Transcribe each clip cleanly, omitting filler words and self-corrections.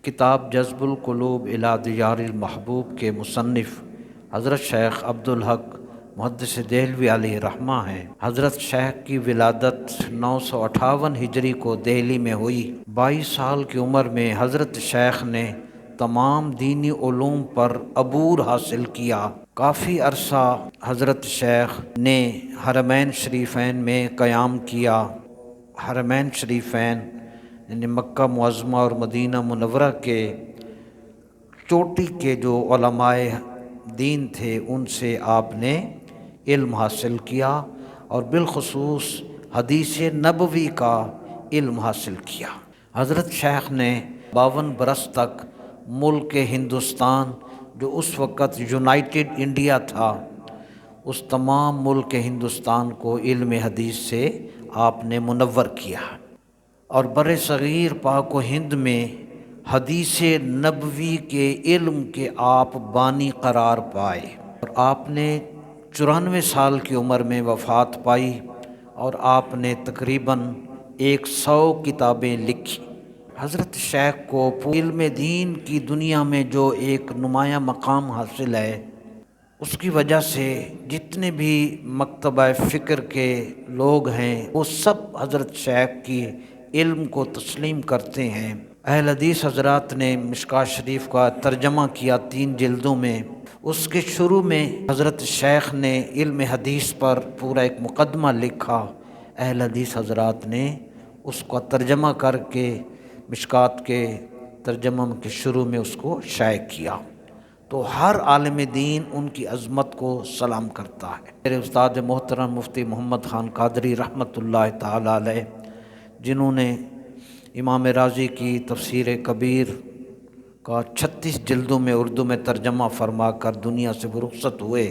کتاب جذب القلوب الی دیار المحبوب کے مصنف حضرت شیخ عبدالحق محدث دہلوی علیہ رحمہ ہیں۔ حضرت شیخ کی ولادت 958 ہجری کو دہلی میں ہوئی۔ 22 سال کی عمر میں حضرت شیخ نے تمام دینی علوم پر عبور حاصل کیا۔ کافی عرصہ حضرت شیخ نے حرمین شریفین میں قیام کیا۔ حرمین شریفین یعنی مکہ معظمہ اور مدینہ منورہ کے چوٹی کے جو علماء دین تھے ان سے آپ نے علم حاصل کیا اور بالخصوص حدیث نبوی کا علم حاصل کیا۔ حضرت شیخ نے 52 برس تک ملک ہندوستان جو اس وقت یونائٹڈ انڈیا تھا، اس تمام ملک ہندوستان کو علم حدیث سے آپ نے منور کیا اور بر صغیر پاک و ہند میں حدیث نبوی کے علم کے آپ بانی قرار پائے اور آپ نے 94 سال کی عمر میں وفات پائی اور آپ نے تقریباً 100 کتابیں لکھی۔ حضرت شیخ کو علم دین کی دنیا میں جو ایک نمایاں مقام حاصل ہے، اس کی وجہ سے جتنے بھی مکتبہ فکر کے لوگ ہیں وہ سب حضرت شیخ کی علم کو تسلیم کرتے ہیں۔ اہل حدیث حضرات نے مشکوٰۃ شریف کا ترجمہ کیا 3 جلدوں میں۔ اس کے شروع میں حضرت شیخ نے علم حدیث پر پورا ایک مقدمہ لکھا۔ اہل حدیث حضرات نے اس کا ترجمہ کر کے مشکوٰۃ کے ترجمہ کے شروع میں اس کو شائع کیا، تو ہر عالم دین ان کی عظمت کو سلام کرتا ہے۔ میرے استاد محترم مفتی محمد خان قادری رحمۃ اللہ تعالی علیہ، جنہوں نے امام رازی کی تفسیر کبیر کا 36 جلدوں میں اردو میں ترجمہ فرما کر دنیا سے رخصت ہوئے،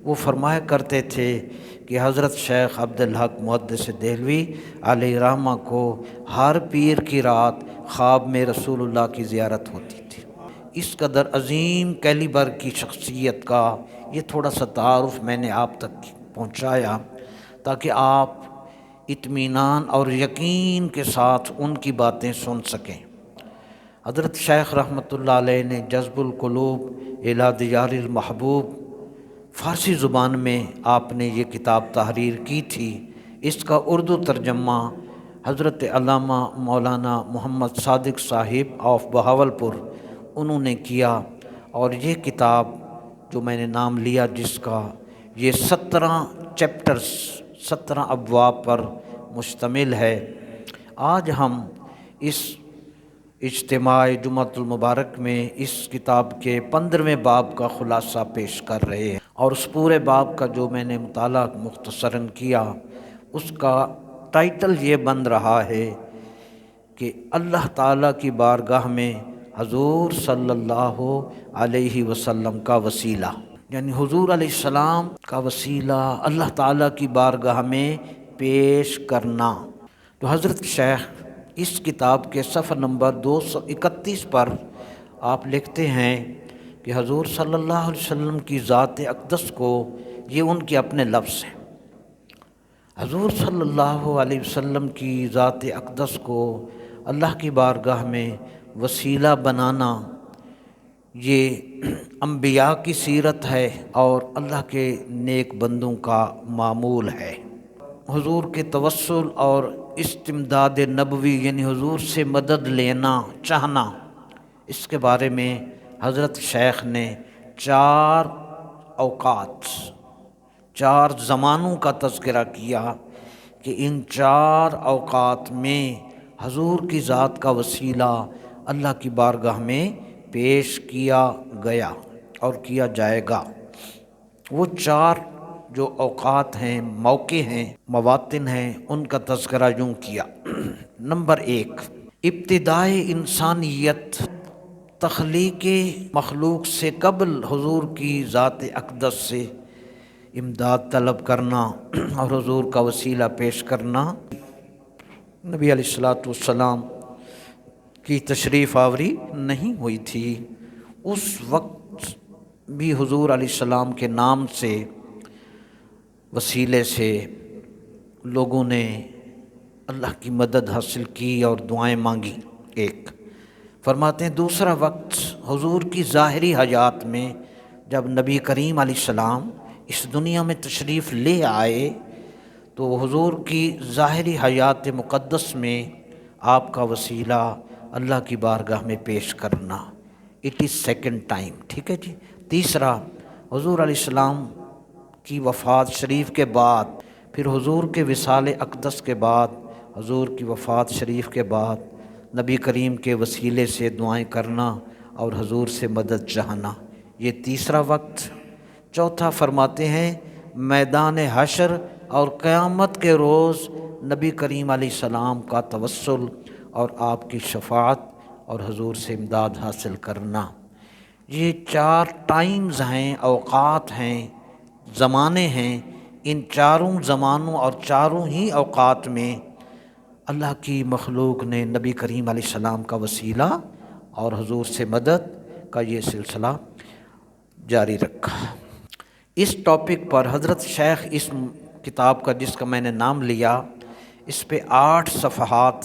وہ فرمایا کرتے تھے کہ حضرت شیخ عبدالحق محدث دہلوی علیہ رحمہ کو ہر پیر کی رات خواب میں رسول اللہ کی زیارت ہوتی تھی۔ اس قدر عظیم کیلیبر کی شخصیت کا یہ تھوڑا سا تعارف میں نے آپ تک پہنچایا تاکہ آپ اطمینان اور یقین کے ساتھ ان کی باتیں سن سکیں۔ حضرت شیخ رحمۃ اللہ علیہ نے جذب القلوب الی دیار المحبوب فارسی زبان میں آپ نے یہ کتاب تحریر کی تھی۔ اس کا اردو ترجمہ حضرت علامہ مولانا محمد صادق صاحب آف بہاولپور انہوں نے کیا، اور یہ کتاب جو میں نے نام لیا جس کا، یہ 17 چیپٹرز 17 ابواب پر مشتمل ہے۔ آج ہم اس اجتماع جمعۃ المبارک میں اس کتاب کے 15ویں باب کا خلاصہ پیش کر رہے ہیں، اور اس پورے باب کا جو میں نے مطالعہ مختصراً کیا، اس کا ٹائٹل یہ بن رہا ہے کہ اللہ تعالیٰ کی بارگاہ میں حضور صلی اللہ علیہ وسلم کا وسیلہ، یعنی حضور علیہ السلام کا وسیلہ اللہ تعالیٰ کی بارگاہ میں پیش کرنا۔ تو حضرت شیخ اس کتاب کے صفحہ نمبر 231 پر آپ لکھتے ہیں کہ حضور صلی اللہ علیہ وسلم کی ذات اقدس کو، یہ ان کے اپنے لفظ ہیں، حضور صلی اللہ علیہ وسلم کی ذات اقدس کو اللہ کی بارگاہ میں وسیلہ بنانا یہ انبیاء کی سیرت ہے اور اللہ کے نیک بندوں کا معمول ہے۔ حضور کے توسل اور استمداد نبوی یعنی حضور سے مدد لینا چاہنا، اس کے بارے میں حضرت شیخ نے 4 اوقات 4 زمانوں کا تذکرہ کیا کہ ان 4 اوقات میں حضور کی ذات کا وسیلہ اللہ کی بارگاہ میں پیش کیا گیا اور کیا جائے گا۔ وہ 4 جو اوقات ہیں، موقع ہیں، مواطن ہیں، ان کا تذکرہ یوں کیا۔ نمبر 1، ابتدائے انسانیت، تخلیق مخلوق سے قبل حضور کی ذات اقدس سے امداد طلب کرنا اور حضور کا وسیلہ پیش کرنا۔ نبی علیہ الصلوۃ والسلام کی تشریف آوری نہیں ہوئی تھی، اس وقت بھی حضور علیہ السلام کے نام سے، وسیلے سے لوگوں نے اللہ کی مدد حاصل کی اور دعائیں مانگی۔ ایک فرماتے ہیں دوسرا وقت حضور کی ظاہری حیات میں جب نبی کریم علیہ السلام اس دنیا میں تشریف لے آئے تو حضور کی ظاہری حیات مقدس میں آپ کا وسیلہ اللہ کی بارگاہ میں پیش کرنا، اٹ از سیکنڈ ٹائم، ٹھیک ہے جی۔ تیسرا، حضور علیہ السلام کی وفات شریف کے بعد، پھر حضور کے وصال اقدس کے بعد، حضور کی وفات شریف کے بعد نبی کریم کے وسیلے سے دعائیں کرنا اور حضور سے مدد چاہنا، یہ تیسرا وقت۔ چوتھا فرماتے ہیں میدان حشر اور قیامت کے روز نبی کریم علیہ السلام کا توسل اور آپ کی شفاعت اور حضور سے امداد حاصل کرنا۔ یہ 4 ٹائمز ہیں، اوقات ہیں، زمانے ہیں۔ ان چاروں زمانوں اور چاروں ہی اوقات میں اللہ کی مخلوق نے نبی کریم علیہ السلام کا وسیلہ اور حضور سے مدد کا یہ سلسلہ جاری رکھا۔ اس ٹاپک پر حضرت شیخ اس کتاب کا جس کا میں نے نام لیا، اس پہ 8 صفحات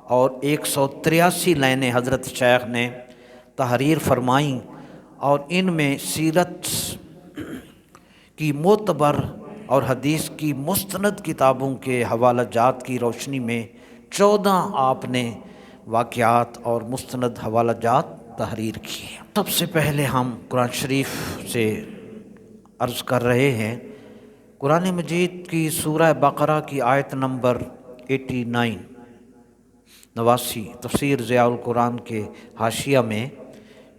اور 183 لائنیں حضرت شیخ نے تحریر فرمائیں، اور ان میں سیرت کی معتبر اور حدیث کی مستند کتابوں کے حوالہ جات کی روشنی میں 14 آپ نے واقعات اور مستند حوالہ جات تحریر کیے۔ سب سے پہلے ہم قرآن شریف سے عرض کر رہے ہیں، قرآن مجید کی سورہ بقرہ کی آیت نمبر 89 تفسیر ضیاء القرآن کے حاشیہ میں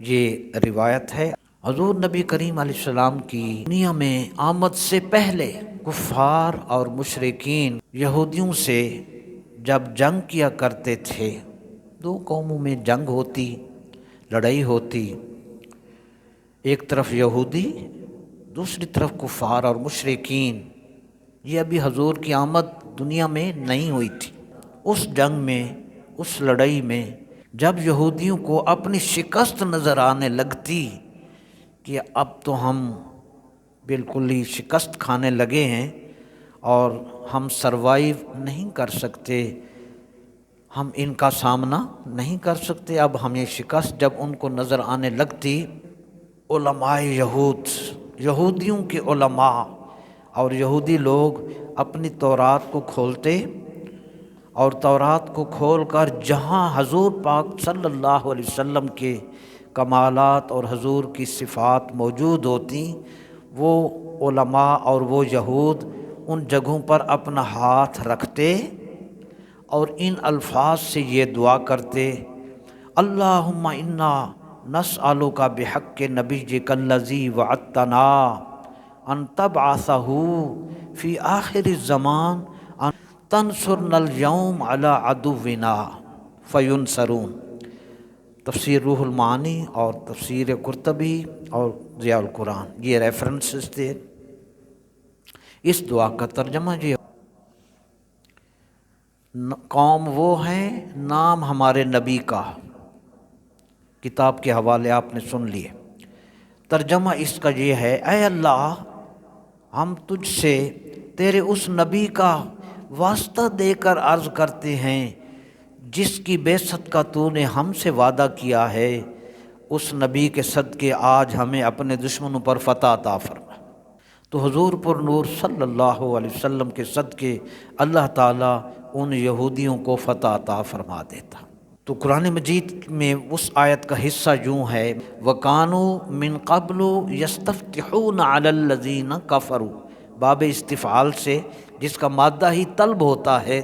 یہ روایت ہے، حضور نبی کریم علیہ السلام کی دنیا میں آمد سے پہلے کفار اور مشرکین یہودیوں سے جب جنگ کیا کرتے تھے، 2 قوموں میں جنگ ہوتی، لڑائی ہوتی، ایک طرف یہودی دوسری طرف کفار اور مشرکین، یہ ابھی حضور کی آمد دنیا میں نہیں ہوئی تھی۔ اس جنگ میں، اس لڑائی میں جب یہودیوں کو اپنی شکست نظر آنے لگتی کہ اب تو ہم بالکل ہی شکست کھانے لگے ہیں اور ہم سروائیو نہیں کر سکتے، ہم ان کا سامنا نہیں کر سکتے، اب ہمیں شکست جب ان کو نظر آنے لگتی، علماء یہودیوں کے علماء اور یہودی لوگ اپنی تورات کو کھولتے اور تورات کو کھول کر جہاں حضور پاک صلی اللہ علیہ وسلم کے کمالات اور حضور کی صفات موجود ہوتی، وہ علماء اور وہ یہود ان جگہوں پر اپنا ہاتھ رکھتے اور ان الفاظ سے یہ دعا کرتے، اللہم انا نسألک بحق نبیک الذی وعدتنا ان تبعثہ فی آخر الزمان ان تنصرنا اليوم علی عدونا فینصرون۔ تفسیر روح المعانی اور تفسیر قرطبی اور ضیاء القرآن، یہ ریفرنسز تھے۔ اس دعا کا ترجمہ یہ، قوم وہ ہیں، نام ہمارے نبی کا، کتاب کے حوالے آپ نے سن لیے۔ ترجمہ اس کا یہ ہے، اے اللہ ہم تجھ سے تیرے اس نبی کا واسطہ دے کر عرض کرتے ہیں جس کی بعثت کا تو نے ہم سے وعدہ کیا ہے، اس نبی کے صدقے آج ہمیں اپنے دشمنوں پر فتح عطا فرما۔ تو حضور پر نور صلی اللہ علیہ وسلم کے صدقے اللہ تعالیٰ ان یہودیوں کو فتح عطا فرما دیتا۔ تو قرآن مجید میں اس آیت کا حصہ یوں ہے، وَكَانُوا مِن قَبْلُ يَسْتَفْتِحُونَ عَلَى الَّذِينَ كَفَرُوا، باب استفعال سے جس کا مادہ ہی طلب ہوتا ہے،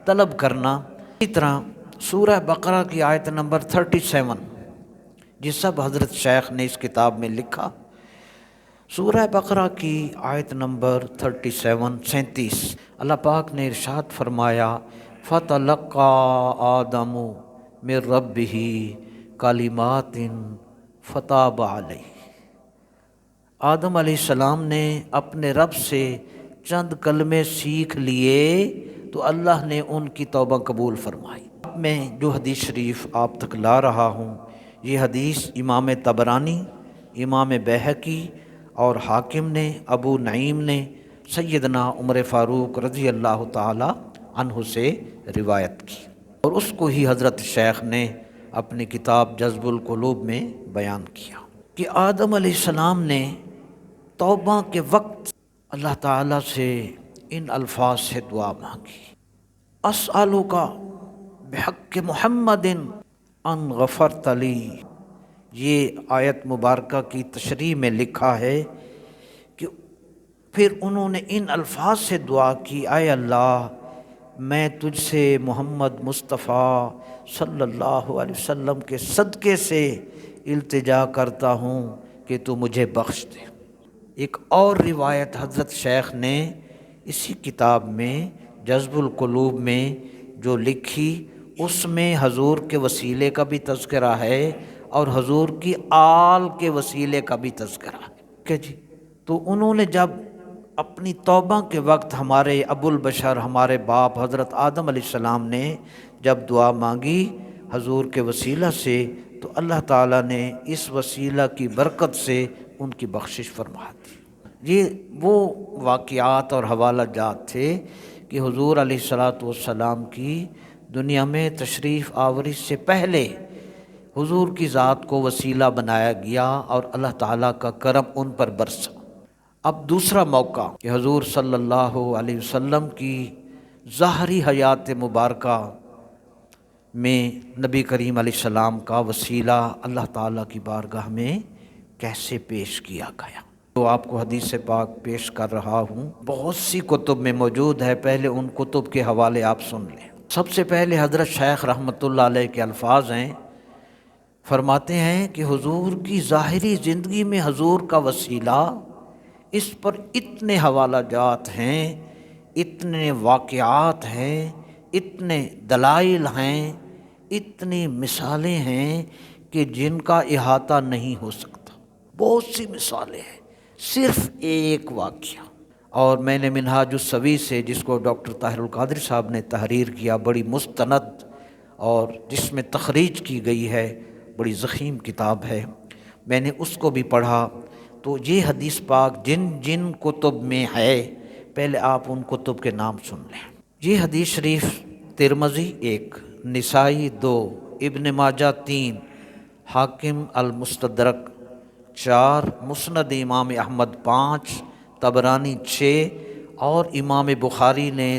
طلب کرنا۔ اسی طرح سورہ بقرہ کی آیت نمبر 37، یہ سب حضرت شیخ نے اس کتاب میں لکھا۔ سورہ بقرہ کی آیت نمبر 37 اللہ پاک نے ارشاد فرمایا، فَتَلَقَّىٰ آدَمُ مِن رَبِّهِ كَلِمَاتٍ فَتَابَ عَلَيْهِ، آدم علیہ السلام نے اپنے رب سے چند کلمے سیکھ لیے تو اللہ نے ان کی توبہ قبول فرمائی۔ میں جو حدیث شریف آپ تک لا رہا ہوں، یہ حدیث امام طبرانی، امام بیہقی اور حاکم نے، ابو نعیم نے سیدنا عمر فاروق رضی اللہ تعالی عنہ سے روایت کی، اور اس کو ہی حضرت شیخ نے اپنی کتاب جذب القلوب میں بیان کیا کہ آدم علیہ السلام نے توبہ کے وقت اللہ تعالیٰ سے ان الفاظ سے دعا مانگی، اسألک بحق محمد ان غفرت لی۔ یہ آیت مبارکہ کی تشریح میں لکھا ہے کہ پھر انہوں نے ان الفاظ سے دعا کی، اے اللہ میں تجھ سے محمد مصطفیٰ صلی اللہ علیہ وسلم کے صدقے سے التجا کرتا ہوں کہ تو مجھے بخش دے۔ ایک اور روایت حضرت شیخ نے اسی کتاب میں جذب القلوب میں جو لکھی، اس میں حضور کے وسیلے کا بھی تذکرہ ہے اور حضور کی آل کے وسیلے کا بھی تذکرہ ہے کہ جی۔ تو انہوں نے جب اپنی توبہ کے وقت ہمارے ابو البشر ہمارے باپ حضرت آدم علیہ السلام نے جب دعا مانگی حضور کے وسیلہ سے، تو اللہ تعالیٰ نے اس وسیلہ کی برکت سے ان کی بخشش فرما دی۔ یہ وہ واقعات اور حوالہ جات تھے کہ حضور علیہ السلام کی دنیا میں تشریف آوری سے پہلے حضور کی ذات کو وسیلہ بنایا گیا اور اللہ تعالیٰ کا کرم ان پر برسا۔ اب دوسرا موقع کہ حضور صلی اللہ علیہ وسلم کی ظاہری حیات مبارکہ میں نبی کریم علیہ السلام کا وسیلہ اللہ تعالیٰ کی بارگاہ میں کیسے پیش کیا گیا، تو آپ کو حدیث پاک پیش کر رہا ہوں، بہت سی کتب میں موجود ہے، پہلے ان کتب کے حوالے آپ سن لیں۔ سب سے پہلے حضرت شیخ رحمۃ اللہ علیہ کے الفاظ ہیں، فرماتے ہیں کہ حضور کی ظاہری زندگی میں حضور کا وسیلہ، اس پر اتنے حوالہ جات ہیں، اتنے واقعات ہیں، اتنے دلائل ہیں، اتنی مثالیں ہیں کہ جن کا احاطہ نہیں ہو سکتا۔ بہت سی مثالیں ہیں، صرف ایک واقعہ۔ اور میں نے منہاج السوی سے، جس کو ڈاکٹر طاہر القادری صاحب نے تحریر کیا، بڑی مستند اور جس میں تخریج کی گئی ہے، بڑی ضخیم کتاب ہے، میں نے اس کو بھی پڑھا۔ تو یہ حدیث پاک جن جن کتب میں ہے، پہلے آپ ان کتب کے نام سن لیں۔ یہ حدیث شریف ترمذی 1، نسائی 2، ابن ماجہ 3، حاکم المستدرک 4، مسند امام احمد 5، طبرانی 6، اور امام بخاری نے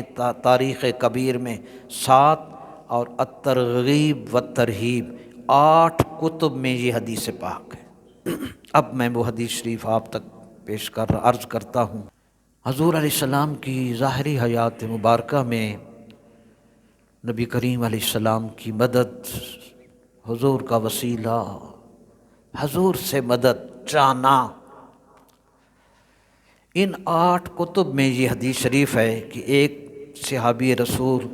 تاریخ کبیر میں 7، اور الترغیب والترہیب 8 کتب میں یہ حدیث پاک ہے۔ اب میں وہ حدیث شریف آپ تک پیش عرض کرتا ہوں۔ حضور علیہ السلام کی ظاہری حیات مبارکہ میں نبی کریم علیہ السلام کی مدد، حضور کا وسیلہ، حضور سے مدد چاہنا، ان 8 کتب میں یہ حدیث شریف ہے کہ ایک صحابی رسول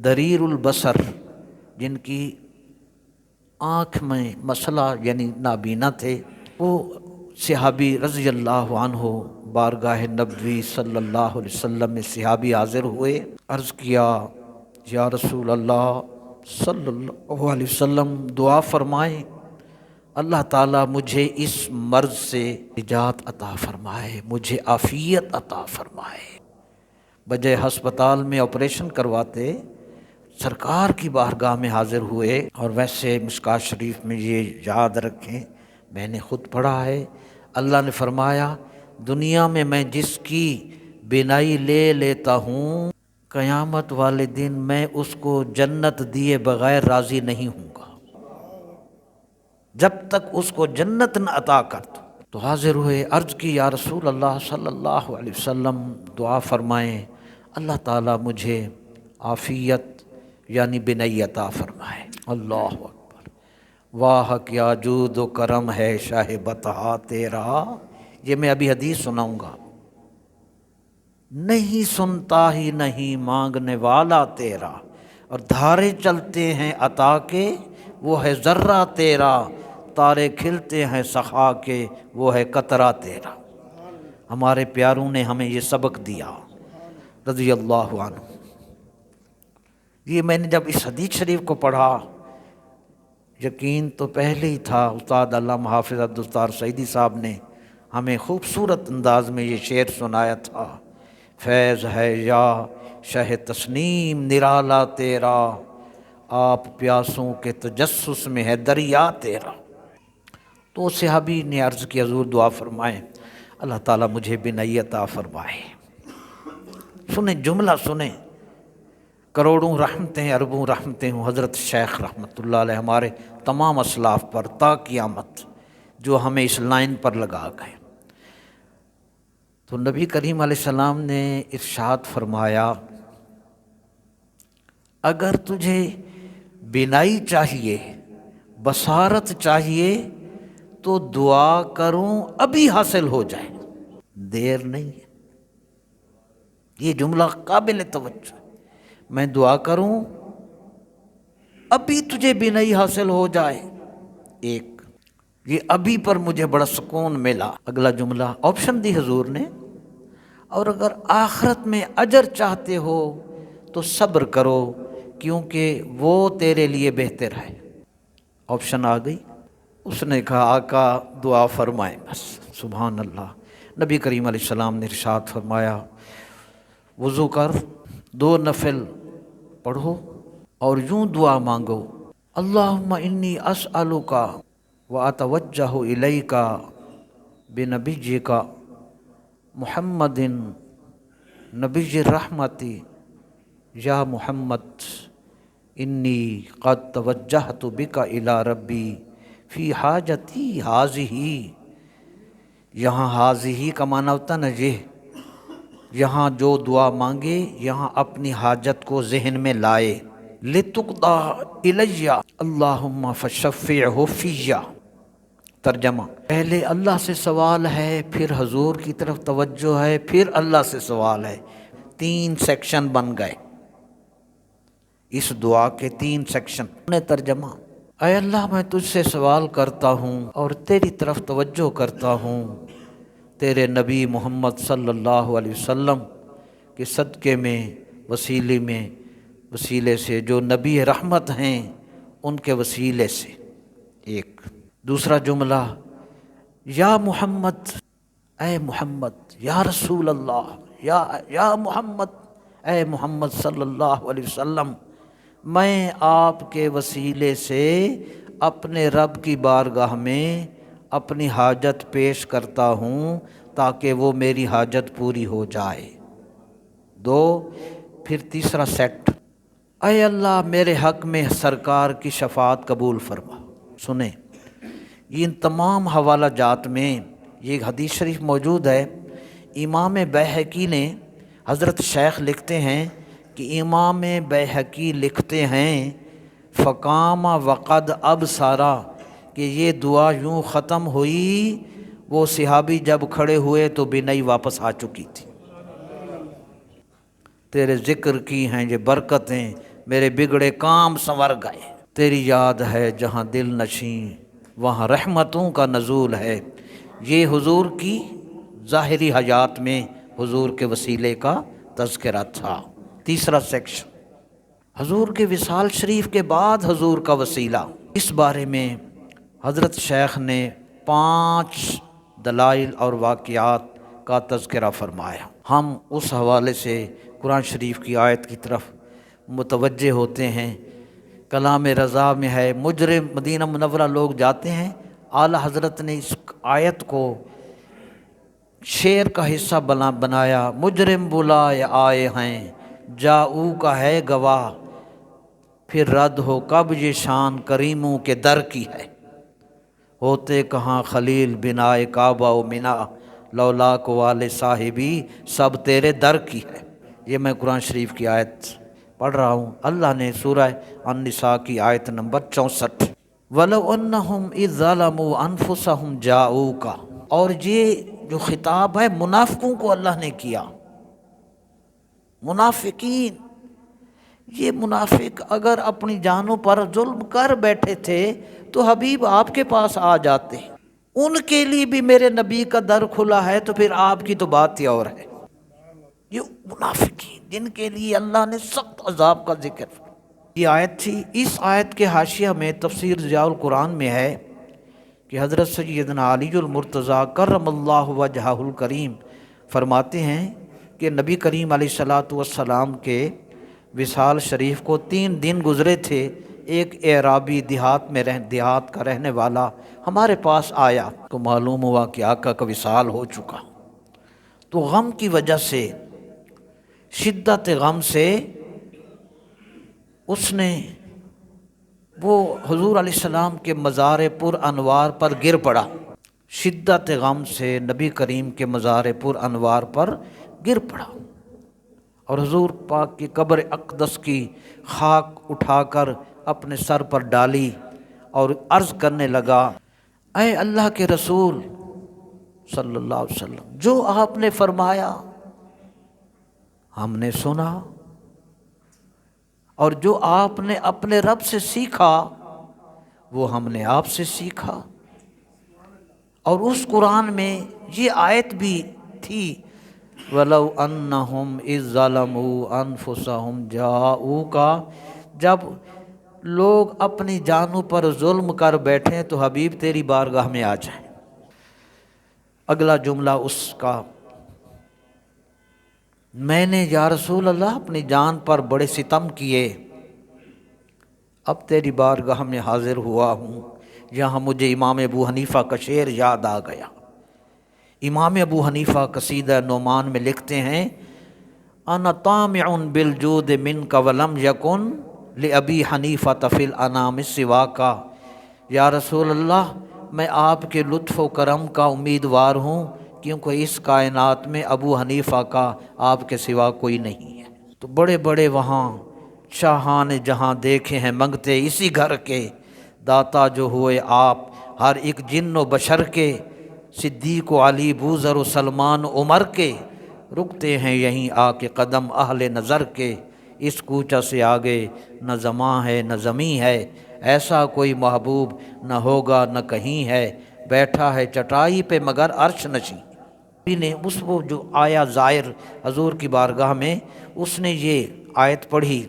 دریر البصر، جن کی آنکھ میں مسئلہ یعنی نابینا تھے، وہ صحابی رضی اللہ عنہ بارگاہ نبوی صلی اللہ علیہ وسلم میں صحابی حاضر ہوئے، عرض کیا یا رسول اللہ صلی اللہ علیہ وسلم دعا فرمائیں، اللہ تعالیٰ مجھے اس مرض سے نجات عطا فرمائے، مجھے عافیت عطا فرمائے۔ بجائے ہسپتال میں آپریشن کرواتے، سرکار کی بارگاہ میں حاضر ہوئے۔ اور ویسے مشکوٰۃ شریف میں یہ یاد رکھیں، میں نے خود پڑھا ہے، اللہ نے فرمایا دنیا میں جس کی بینائی لے لیتا ہوں، قیامت والے دن میں اس کو جنت دیے بغیر راضی نہیں ہوں گا، جب تک اس کو جنت نہ عطا کر دو۔ تو حاضر ہوئے، عرض کی یا رسول اللہ صلی اللہ علیہ وسلم دعا فرمائیں، اللہ تعالیٰ مجھے عافیت یعنی بینائی عطا فرمائے۔ اللہ اکبر، واہ کیا جود و کرم ہے شاہ بطحا تیرا۔ یہ میں ابھی حدیث سناؤں گا۔ نہیں سنتا ہی نہیں مانگنے والا تیرا، اور دھارے چلتے ہیں عطا کے، وہ ہے ذرہ تیرا، تارے کھلتے ہیں سخا کے، وہ ہے قطرہ تیرا۔ ہمارے پیاروں نے ہمیں یہ سبق دیا رضی اللہ عنہ۔ یہ میں نے جب اس حدیث شریف کو پڑھا، یقین تو پہلے ہی تھا، استاد علامہ حافظ عبدالستار سعیدی صاحب نے ہمیں خوبصورت انداز میں یہ شعر سنایا تھا، فیض ہے یا شہ تسنیم نرالا تیرا، آپ پیاسوں کے تجسس میں ہے دریا تیرا۔ تو صحابی نے عرض کی حضور دعا فرمائیں اللہ تعالیٰ مجھے بینائی عطا فرمائے۔ سنیں جملہ سنیں، کروڑوں رحمتیں اربوں رحمتیں ہوں حضرت شیخ رحمۃ اللہ علیہ ہمارے تمام اسلاف پر تا قیامت جو ہمیں اس لائن پر لگا گئے۔ تو نبی کریم علیہ السلام نے ارشاد فرمایا اگر تجھے بینائی چاہیے، بصارت چاہیے تو دعا کروں ابھی حاصل ہو جائے، دیر نہیں ہے۔ یہ جملہ قابل توجہ، میں دعا کروں ابھی تجھے بینائی حاصل ہو جائے۔ ایک یہ ابھی پر مجھے بڑا سکون ملا۔ اگلا جملہ آپشن دی حضور نے، اور اگر آخرت میں اجر چاہتے ہو تو صبر کرو کیونکہ وہ تیرے لیے بہتر ہے۔ آپشن آ گئی۔ اس نے کہا آقا دعا فرمائیں بس۔ سبحان اللہ۔ نبی کریم علیہ السلام نے ارشاد فرمایا وضو کر، 2 نفل پڑھو اور یوں دعا مانگو اللہم انی اسألک واتوجہ الیک بنبیک محمد نبی الرحمت یا محمد انی قد توجہت بک الی ربی فی حاجتی ہذہ۔ یہاں حاذہ کا معنی ہوتا نا یہ، یہاں جو دعا مانگے یہاں اپنی حاجت کو ذہن میں لائے۔ لتقضی الی اللہم فشفعہ فی۔ ترجمہ، پہلے اللہ سے سوال ہے، پھر حضور کی طرف توجہ ہے، پھر اللہ سے سوال ہے۔ 3 سیکشن بن گئے اس دعا کے، 3 سیکشن۔ نے ترجمہ، اے اللہ میں تجھ سے سوال کرتا ہوں اور تیری طرف توجہ کرتا ہوں، تیرے نبی محمد صلی اللہ علیہ وسلم کے صدقے میں، وسیلے سے جو نبی رحمت ہیں ان کے وسیلے سے۔ ایک دوسرا جملہ، یا محمد، اے محمد، یا رسول اللہ، یا محمد، اے محمد صلی اللہ علیہ وسلم، میں آپ کے وسیلے سے اپنے رب کی بارگاہ میں اپنی حاجت پیش کرتا ہوں تاکہ وہ میری حاجت پوری ہو جائے۔ 2 پھر تیسرا سیٹ، اے اللہ میرے حق میں سرکار کی شفاعت قبول فرما۔ سنیں ان تمام حوالہ جات میں یہ حدیث شریف موجود ہے۔ امام بیہقی نے، حضرت شیخ لکھتے ہیں کہ امام بیہقی لکھتے ہیں فقام وقد ابصرا، کہ یہ دعا یوں ختم ہوئی، وہ صحابی جب کھڑے ہوئے تو بینائی واپس آ چکی تھی۔ تیرے ذکر کی ہیں یہ برکتیں، میرے بگڑے کام سنور گئے۔ تیری یاد ہے جہاں دل نشیں وہاں رحمتوں کا نزول ہے۔ یہ حضور کی ظاہری حیات میں حضور کے وسیلے کا تذکرہ تھا۔ تیسرا سیکشن، حضور کے وصال شریف کے بعد حضور کا وسیلہ۔ اس بارے میں حضرت شیخ نے 5 دلائل اور واقعات کا تذکرہ فرمایا۔ ہم اس حوالے سے قرآن شریف کی آیت کی طرف متوجہ ہوتے ہیں۔ کلام رضا میں ہے، مجرم مدینہ منورہ لوگ جاتے ہیں، اعلیٰ حضرت نے اس آیت کو شعر کا حصہ بنایا۔ مجرم بلائے آئے ہیں جاؤ کا ہے گواہ، پھر رد ہو کب یہ شان کریموں کے در کی ہے۔ ہوتے کہاں خلیل بنائے کعبہ و منا، لولا کو والے صاحبی سب تیرے در کی ہے۔ یہ میں قرآن شریف کی آیت پڑھ رہا ہوں۔ اللہ نے سورہ النساء کی آیت نمبر 64، وَلَوْ أَنَّهُمْ إِذْ ظَلَمُوا أَنفُسَهُمْ جَاءُوكَ، اور یہ جو خطاب ہے منافقوں کو اللہ نے کیا۔ منافقین، یہ منافق اگر اپنی جانوں پر ظلم کر بیٹھے تھے تو حبیب آپ کے پاس آ جاتے، ان کے لیے بھی میرے نبی کا در کھلا ہے، تو پھر آپ کی تو بات ہی اور ہے۔ یہ منافقین جن کے لیے اللہ نے سخت عذاب کا ذکر، یہ آیت تھی۔ اس آیت کے حاشیہ میں تفسیر ضیاء القرآن میں ہے کہ حضرت سیدنا علی المرتضیٰ کرم اللہ وجہہ الکریم فرماتے ہیں کہ نبی کریم علیہ الصلوۃ والسلام کے وصال شریف کو 3 دن گزرے تھے، ایک اعرابی دیہات کا رہنے والا ہمارے پاس آیا تو معلوم ہوا کہ آقا کا وصال ہو چکا۔ تو غم کی وجہ سے، شدت غم سے اس نے وہ حضور علیہ السلام کے مزار پر انوار پر گر پڑا۔ شدت غم سے نبی کریم کے مزار پر انوار پر گر پڑا، اور حضور پاک کی قبر اقدس کی خاک اٹھا کر اپنے سر پر ڈالی اور عرض کرنے لگا، اے اللہ کے رسول صلی اللہ علیہ وسلم، جو آپ نے فرمایا ہم نے سنا، اور جو آپ نے اپنے رب سے سیکھا وہ ہم نے آپ سے سیکھا۔ اور اس قرآن میں یہ آیت بھی تھی، وَلَوْ أَنَّهُمْ إِذ ظَلَمُوا أَنفُسَهُمْ جَاءُوكَ، جب لوگ اپنی جانوں پر ظلم کر بیٹھیں تو حبیب تیری بارگاہ میں آ جائیں۔ اگلا جملہ اس کا، میں نے یا رسول اللہ اپنی جان پر بڑے ستم کیے، اب تیری بارگاہ میں حاضر ہوا ہوں۔ یہاں مجھے امام ابو حنیفہ کا شعر یاد آ گیا۔ امام ابو حنیفہ قصیدہ نعمان میں لکھتے ہیں، انا طامع بالجود منک ولم یکن لابی حنیفہ فی الانام سواک، یا رسول اللہ میں آپ کے لطف و کرم کا امیدوار ہوں، کیونکہ اس کائنات میں ابو حنیفہ کا آپ کے سوا کوئی نہیں ہے۔ تو بڑے بڑے وہاں شاہان جہاں دیکھے ہیں منگتے اسی گھر کے، داتا جو ہوئے آپ ہر ایک جن و بشر کے، صدیق و علی بوذر و سلمان عمر کے، رکتے ہیں یہیں آ کے قدم اہل نظر کے، اس کوچہ سے آگے نہ زماں ہے نہ زمیں ہے، ایسا کوئی محبوب نہ ہوگا نہ کہیں ہے، بیٹھا ہے چٹائی پہ مگر عرش نشیں۔ نے اس وہ جو آیا زائر حضور کی بارگاہ میں، اس نے یہ آیت پڑھی،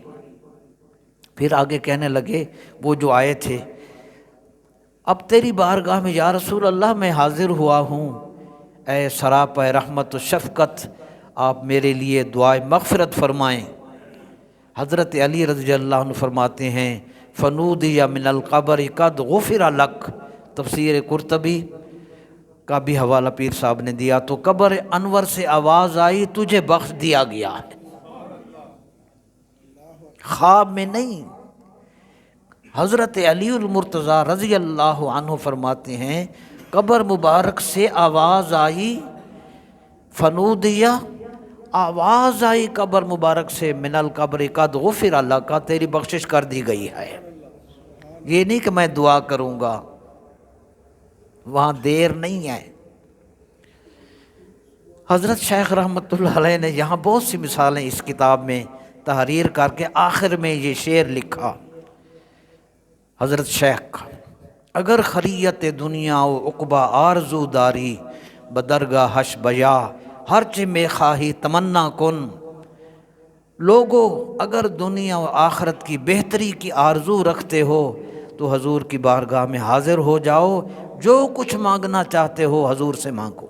پھر آگے کہنے لگے وہ جو آئے تھے، اب تیری بارگاہ میں یا رسول اللہ میں حاضر ہوا ہوں، اے سراپا رحمت و شفقت آپ میرے لیے دعائے مغفرت فرمائیں۔ حضرت علی رضی اللہ عنہ فرماتے ہیں، فنودی من القبر قد غفر لک، تفسیر قرطبی کا بھی حوالہ پیر صاحب نے دیا، تو قبر انور سے آواز آئی تجھے بخش دیا گیا ہے، خواب میں نہیں۔ حضرت علی المرتضیٰ رضی اللہ عنہ فرماتے ہیں، قبر مبارک سے آواز آئی، فنودیہ آواز آئی قبر مبارک سے، من القبر قد غفر لک، تیری بخشش کر دی گئی ہے۔ یہ نہیں کہ میں دعا کروں گا، وہاں دیر نہیں ہے۔ حضرت شیخ رحمۃ اللہ علیہ نے یہاں بہت سی مثالیں اس کتاب میں تحریر کر کے آخر میں یہ شعر لکھا حضرت شیخ، اگر خریت دنیا و عقبہ آرزو داری، بدرگاہ حش بیا ہرچ میں خواہی تمنا کن، لوگو اگر دنیا و آخرت کی بہتری کی آرزو رکھتے ہو تو حضور کی بارگاہ میں حاضر ہو جاؤ، جو کچھ مانگنا چاہتے ہو حضور سے مانگو۔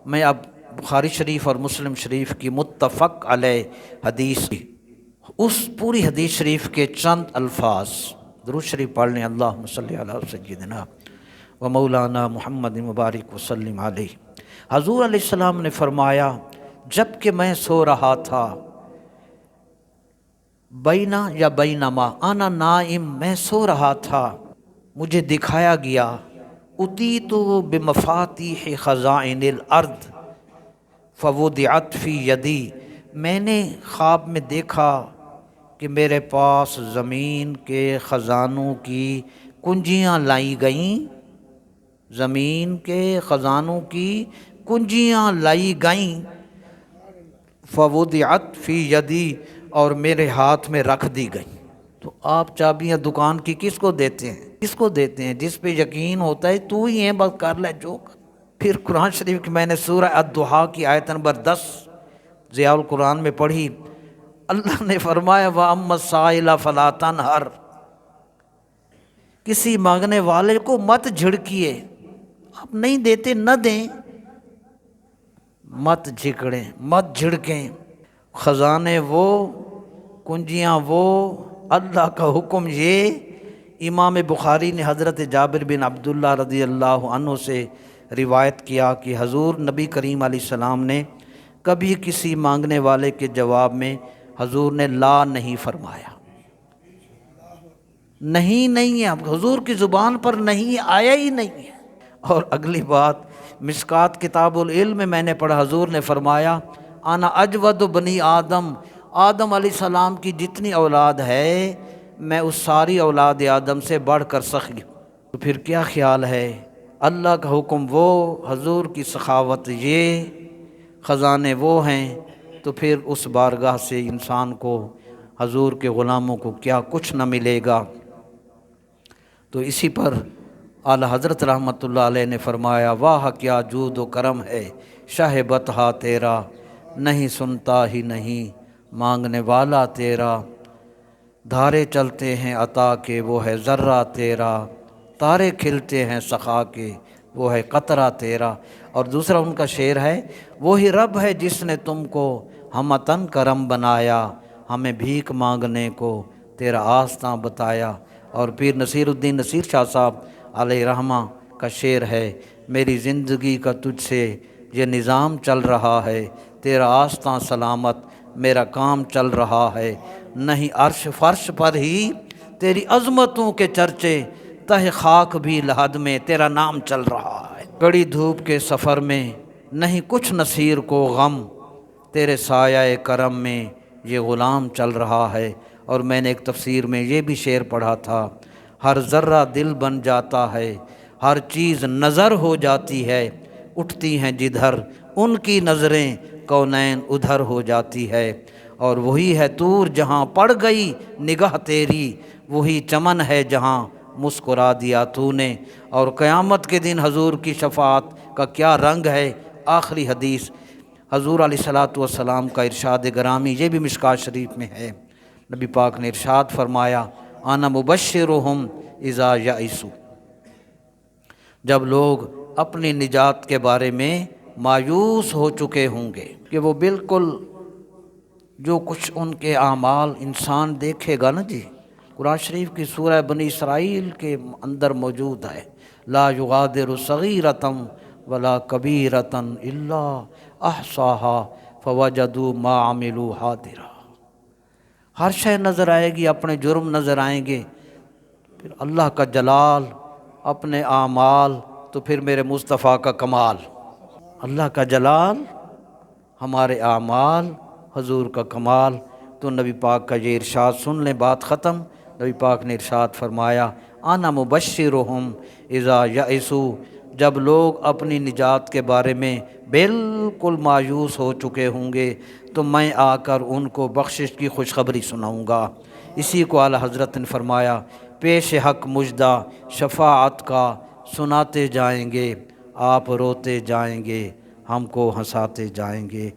میں اب بخاری شریف اور مسلم شریف کی متفق علیہ حدیث، اس پوری حدیث شریف کے چند الفاظ درود شریف پڑھ لیں، اللہم صلی علی سیدنا و مولانا محمد مبارک وسلم علیہ۔ حضور علیہ السلام نے فرمایا، جب کہ میں سو رہا تھا، بینا یا بینما انا نائم، میں سو رہا تھا، مجھے دکھایا گیا، اتیت بمفاتیح خزائن الارض فوضعت فی یدی، میں نے خواب میں دیکھا کہ میرے پاس زمین کے خزانوں کی کنجیاں لائی گئیں، زمین کے خزانوں کی کنجیاں لائی گئیں، فوضعت فی یدی، اور میرے ہاتھ میں رکھ دی گئی۔ تو آپ چابیاں دکان کی کس کو دیتے ہیں؟ کس کو دیتے ہیں؟ جس پہ یقین ہوتا ہے تو ہی ہے، بس کر لے جو۔ پھر قرآن شریف کی میں نے سورہ الضحیٰ کی آیت نمبر 10 ضیاء القرآن میں پڑھی، اللہ نے فرمایا وَأَمَّا السَّائِلَ فَلَا تَنْهَرْ، کسی مانگنے والے کو مت جھڑکیے، آپ نہیں دیتے نہ دیں، مت جھکڑیں مت جھڑکیں، خزانے وہ کنجیاں وہ، اللہ کا حکم یہ۔ امام بخاری نے حضرت جابر بن عبداللہ رضی اللہ عنہ سے روایت کیا کہ حضور نبی کریم علیہ السلام نے کبھی کسی مانگنے والے کے جواب میں حضور نے لا نہیں فرمایا۔ نہیں ہے، حضور کی زبان پر نہیں آیا ہی نہیں ہے۔ اور اگلی بات مشکات کتاب العلم میں نے پڑھا، حضور نے فرمایا انا اجود بنی آدم، آدم علیہ السلام کی جتنی اولاد ہے میں اس ساری اولاد آدم سے بڑھ کر سخی ہوں۔ تو پھر کیا خیال ہے، اللہ کا حکم وہ، حضور کی سخاوت یہ، خزانے وہ ہیں، تو پھر اس بارگاہ سے انسان کو، حضور کے غلاموں کو کیا کچھ نہ ملے گا۔ تو اسی پر اعلی حضرت رحمۃ اللہ علیہ نے فرمایا واہ کیا جود و کرم ہے شاہ بطحہ تیرا، نہیں سنتا ہی نہیں مانگنے والا تیرا، دھارے چلتے ہیں عطا کے وہ ہے ذرہ تیرا، تارے کھلتے ہیں سخا کے وہ ہے قطرہ تیرا۔ اور دوسرا ان کا شعر ہے وہی رب ہے جس نے تم کو ہمتن کرم بنایا، ہمیں بھیک مانگنے کو تیرا آستاں بتایا۔ اور پھر نصیر الدین نصیر شاہ صاحب علیہ رحمہ کا شعر ہے میری زندگی کا تجھ سے یہ نظام چل رہا ہے، تیرا آستاں سلامت میرا کام چل رہا ہے، نہیں عرش فرش پر ہی تیری عظمتوں کے چرچے، تہ خاک بھی لحد میں تیرا نام چل رہا ہے۔ کڑی دھوپ کے سفر میں نہیں کچھ نصیر کو غم، تیرے سایہ کرم میں یہ غلام چل رہا ہے۔ اور میں نے ایک تفسیر میں یہ بھی شعر پڑھا تھا ہر ذرہ دل بن جاتا ہے، ہر چیز نظر ہو جاتی ہے، اٹھتی ہیں جدھر ان کی نظریں کونین ادھر ہو جاتی ہے۔ اور وہی ہے طور جہاں پڑ گئی نگاہ تیری، وہی چمن ہے جہاں مسکرا دیا تو نے۔ اور قیامت کے دن حضور کی شفاعت کا کیا رنگ ہے۔ آخری حدیث حضور علیہ الصلاۃ والسلام کا ارشاد گرامی، یہ بھی مشکات شریف میں ہے، نبی پاک نے ارشاد فرمایا انا مبشرہم اذا یئسوا، جب لوگ اپنی نجات کے بارے میں مایوس ہو چکے ہوں گے کہ وہ بالکل جو کچھ ان کے اعمال انسان دیکھے گا نا جی، قرآن شریف کی سورہ بنی اسرائیل کے اندر موجود ہے لا یغادر صغیرۃ ولا کبیرۃ الا احصاها فوجدوا ما عملوا حاضرا، ہر شے نظر آئے گی، اپنے جرم نظر آئیں گے، پھر اللہ کا جلال، اپنے اعمال، تو پھر میرے مصطفیٰ کا کمال، اللہ کا جلال، ہمارے اعمال، حضور کا کمال۔ تو نبی پاک کا یہ ارشاد سن لیں، بات ختم۔ نبی پاک نے ارشاد فرمایا انا مبشرہم اذا یئسوا، جب لوگ اپنی نجات کے بارے میں بالکل مایوس ہو چکے ہوں گے تو میں آ کر ان کو بخشش کی خوشخبری سناؤں گا۔ اسی کو اعلیٰ حضرت نے فرمایا پیش حق مژدہ شفاعت کا سناتے جائیں گے، آپ روتے جائیں گے، ہم کو ہنساتے جائیں گے۔